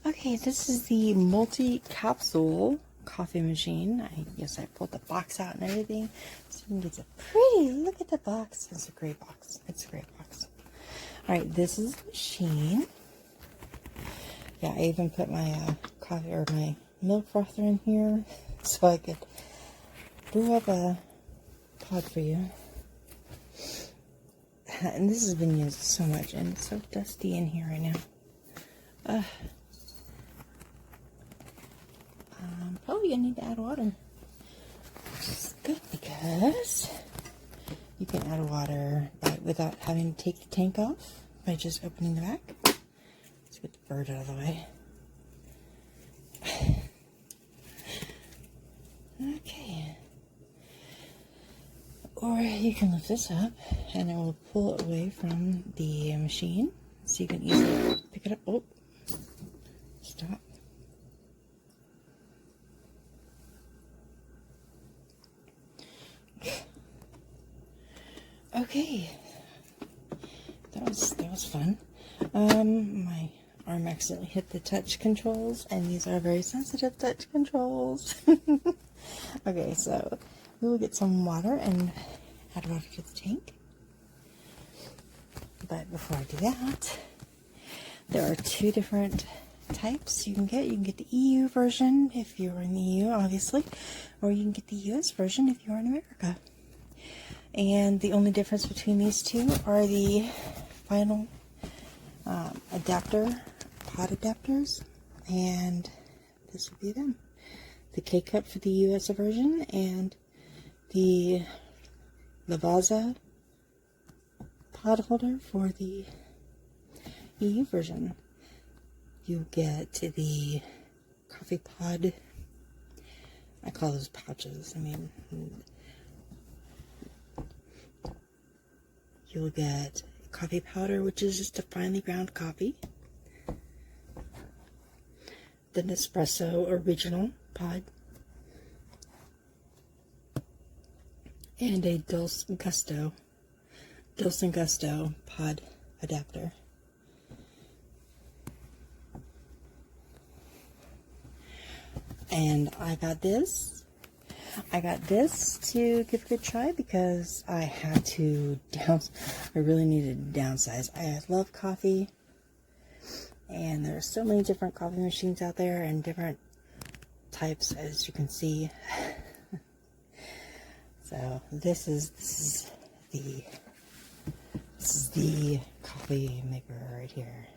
Okay, this is the multi-capsule coffee machine. I pulled the box out and everything, so you can get a pretty look at the box. It's a great box. It's a great box. All right, this is the machine. Yeah, I even put my coffee or my milk frother in here so I could brew up a pod for you. And this has been used so much, and it's so dusty in here right now. Probably gonna need to add water, which is good because you can add water without having to take the tank off by just opening the back. Let's get the bird out of the way. Okay. Or you can lift this up and it will pull it away from the machine so you can easily pick it up. Oh, stop. Okay, that was fun. My arm accidentally hit the touch controls, and these are very sensitive touch controls. Okay, so we will get some water and add water to the tank. But before I do that, there are two different types you can get. You can get the EU version if you're in the EU, obviously, or you can get the US version if you're in America. And the only difference between these two are the final adapter, pod adapters, and this would be them. The K-cup for the US version and the Lavazza pod holder for the EU version. You get the coffee pod, I call those pouches, I mean, you'll get coffee powder, which is just a finely ground coffee. The Nespresso original pod. And a Dulce and Gusto pod adapter. And I got this to give it a good try because I had to I really needed to downsize. I love coffee, and there are so many different coffee machines out there and different types, as you can see. So this is the coffee maker right here.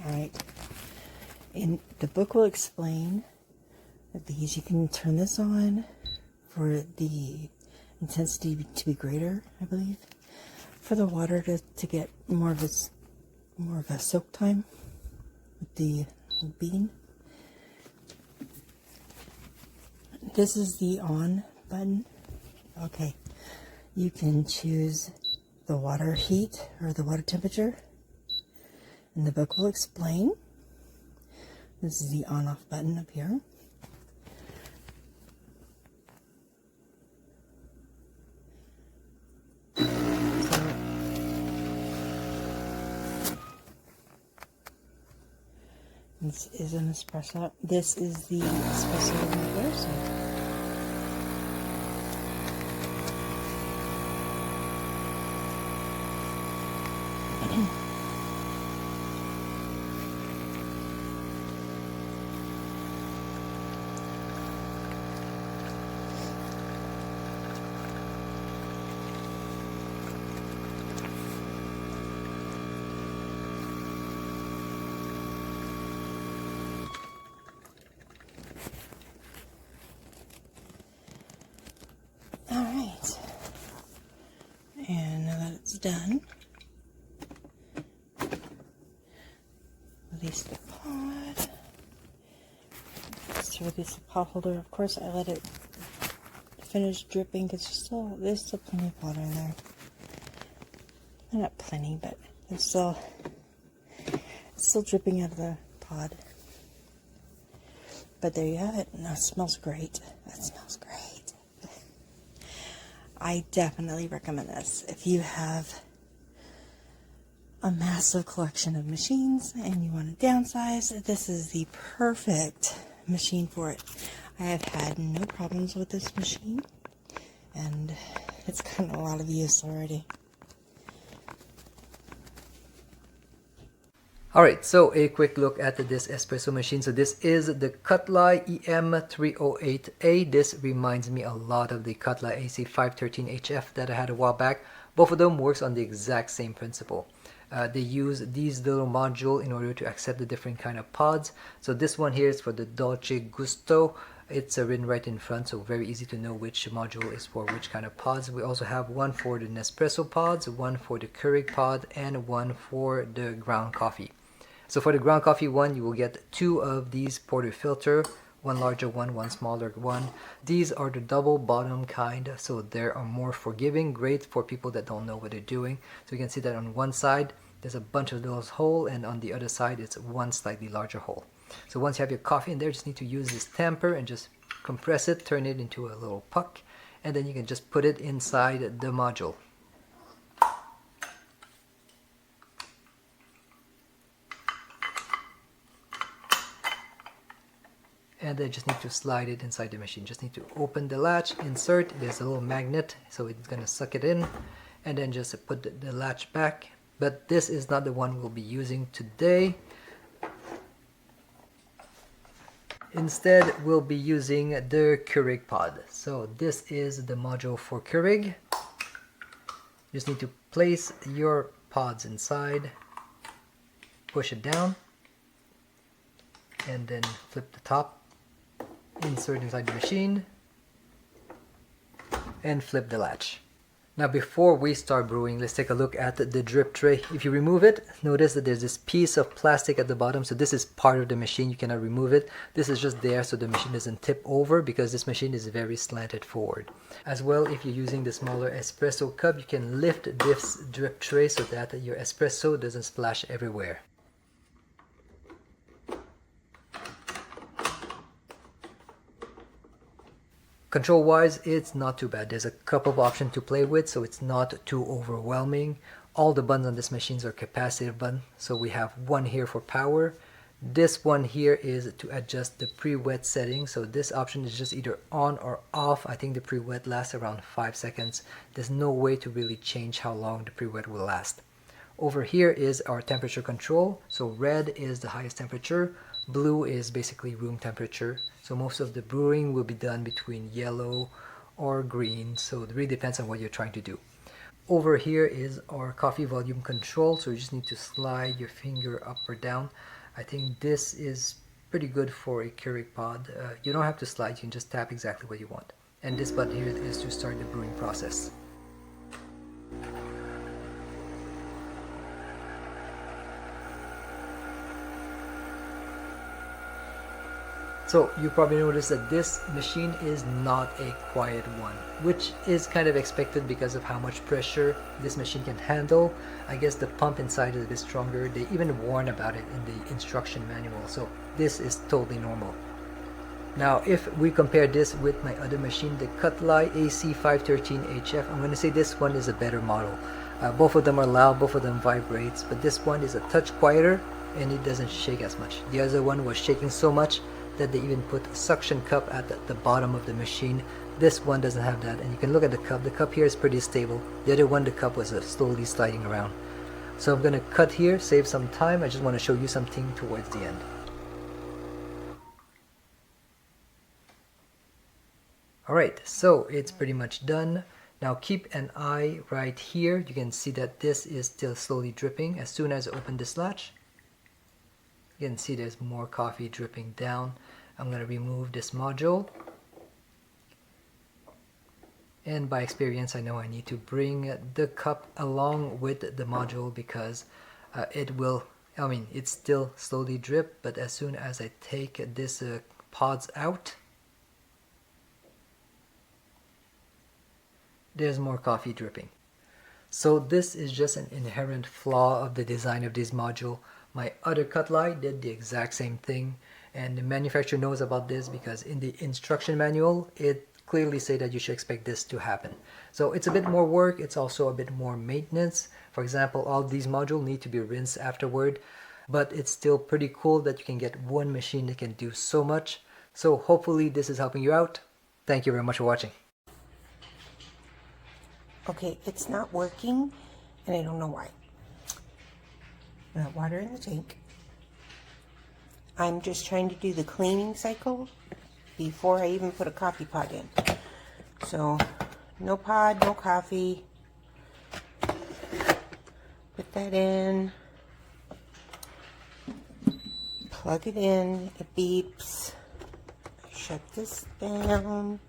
All right. And the book will explain that these, you can turn this on for the intensity to be greater, I believe, for the water to get more of a soak time with the bean. This is the on button. Okay, you can choose the water heat or the water temperature, and the book will explain. This is the on-off button up here. This is an espresso. This is the espresso maker. Alright, and now that it's done, release the pod. Let's release the pod holder. Of course, I let it finish dripping because there's still plenty of water in there. Not plenty, but there's still dripping out of the pod. But there you have it. And that smells great. That smells great. I definitely recommend this. If you have a massive collection of machines and you want to downsize, this is the perfect machine for it. I have had no problems with this machine and it's gotten a lot of use already. Alright, so a quick look at this espresso machine. So this is the KOTLIE EM308A. This reminds me a lot of the KOTLIE AC513HF that I had a while back. Both of them works on the exact same principle. They use these little modules in order to accept the different kind of pods. So this one here is for the Dolce Gusto. It's written right in front, so very easy to know which module is for which kind of pods. We also have one for the Nespresso pods, one for the Keurig pod, and one for the ground coffee. So for the ground coffee one, you will get two of these portafilter, one larger one smaller one. These are the double bottom kind, so they are more forgiving, great for people that don't know what they're doing. So you can see that on one side, there's a bunch of those holes, and on the other side, it's one slightly larger hole. So once you have your coffee in there, just need to use this tamper and just compress it, turn it into a little puck, and then you can just put it inside the module. And then just need to slide it inside the machine. Just need to open the latch, insert, there's a little magnet, so it's gonna suck it in, and then just put the latch back. But this is not the one we'll be using today. Instead, we'll be using the Keurig pod. So this is the module for Keurig. You just need to place your pods inside, push it down, and then flip the top. Insert inside the machine and flip the latch. Now before we start brewing, let's take a look at the drip tray. If you remove it, notice that there's this piece of plastic at the bottom, so this is part of the machine. You cannot remove it. This is just there so the machine doesn't tip over, because this machine is very slanted forward. As well, if you're using the smaller espresso cup, you can lift this drip tray so that your espresso doesn't splash everywhere. Control wise, it's not too bad. There's a couple of options to play with, so it's not too overwhelming. All the buttons on this machine are capacitive buttons. So we have one here for power. This one here is to adjust the pre-wet setting. So this option is just either on or off. I think the pre-wet lasts around 5 seconds. There's no way to really change how long the pre-wet will last. Over here is our temperature control. So red is the highest temperature. Blue is basically room temperature. So most of the brewing will be done between yellow or green. So it really depends on what you're trying to do. Over here is our coffee volume control. So you just need to slide your finger up or down. I think this is pretty good for a Keurig pod. You don't have to slide, you can just tap exactly what you want. And this button here is to start the brewing process. So you probably noticed that this machine is not a quiet one, which is kind of expected because of how much pressure this machine can handle. I guess the pump inside is a bit stronger. They even warn about it in the instruction manual, so this is totally normal. Now if we compare this with my other machine, the KOTLIE AC513HF, I'm going to say this one is a better model. Both of them are loud, both of them vibrates, but this one is a touch quieter and it doesn't shake as much. The other one was shaking so much that they even put a suction cup at the bottom of the machine. This one doesn't have that, and you can look at the cup. The cup here is pretty stable. The other one, the cup was slowly sliding around. So I'm gonna cut here, save some time. I just want to show you something towards the end. Alright, so it's pretty much done. Now keep an eye right here. You can see that this is still slowly dripping. As soon as I open this latch, you can see there's more coffee dripping down. I'm going to remove this module. And by experience, I know I need to bring the cup along with the module because it's still slowly drip, but as soon as I take this pods out, there's more coffee dripping. So this is just an inherent flaw of the design of this module. My other KOTLIE did the exact same thing, and the manufacturer knows about this because in the instruction manual it clearly say that you should expect this to happen. So it's a bit more work. It's also a bit more maintenance. For example, all these modules need to be rinsed afterward, but it's still pretty cool that you can get one machine that can do so much. So hopefully this is helping you out. Thank you very much for watching. Okay, it's not working, and I don't know why. I got water in the tank. I'm just trying to do the cleaning cycle before I even put a coffee pod in. So, no pod, no coffee. Put that in. Plug it in. It beeps. Shut this down.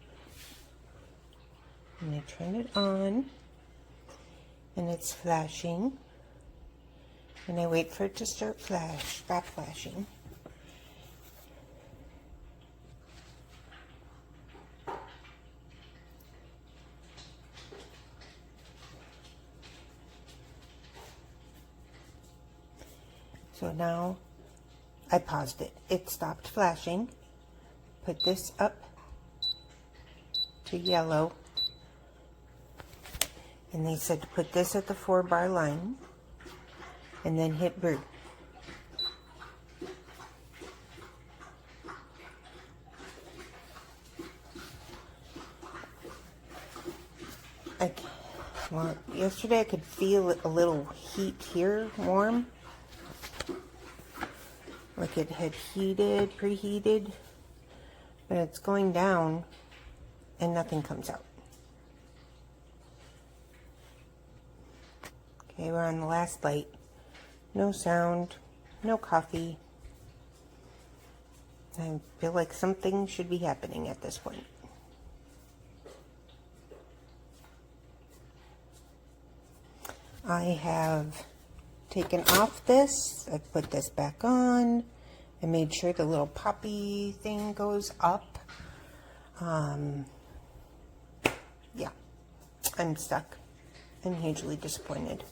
And I turn it on. And it's flashing. And I wait for it to stop flashing. So now I paused it. It stopped flashing. Put this up to yellow. And they said to put this at the 4-bar line and then hit brew. Well, yesterday I could feel a little heat here, warm. Like it had preheated, but it's going down and nothing comes out. Okay, we're on the last light. No sound, no coffee. I feel like something should be happening at this point. I have taken off this. I put this back on. I made sure the little poppy thing goes up. Yeah, I'm stuck. I'm hugely disappointed.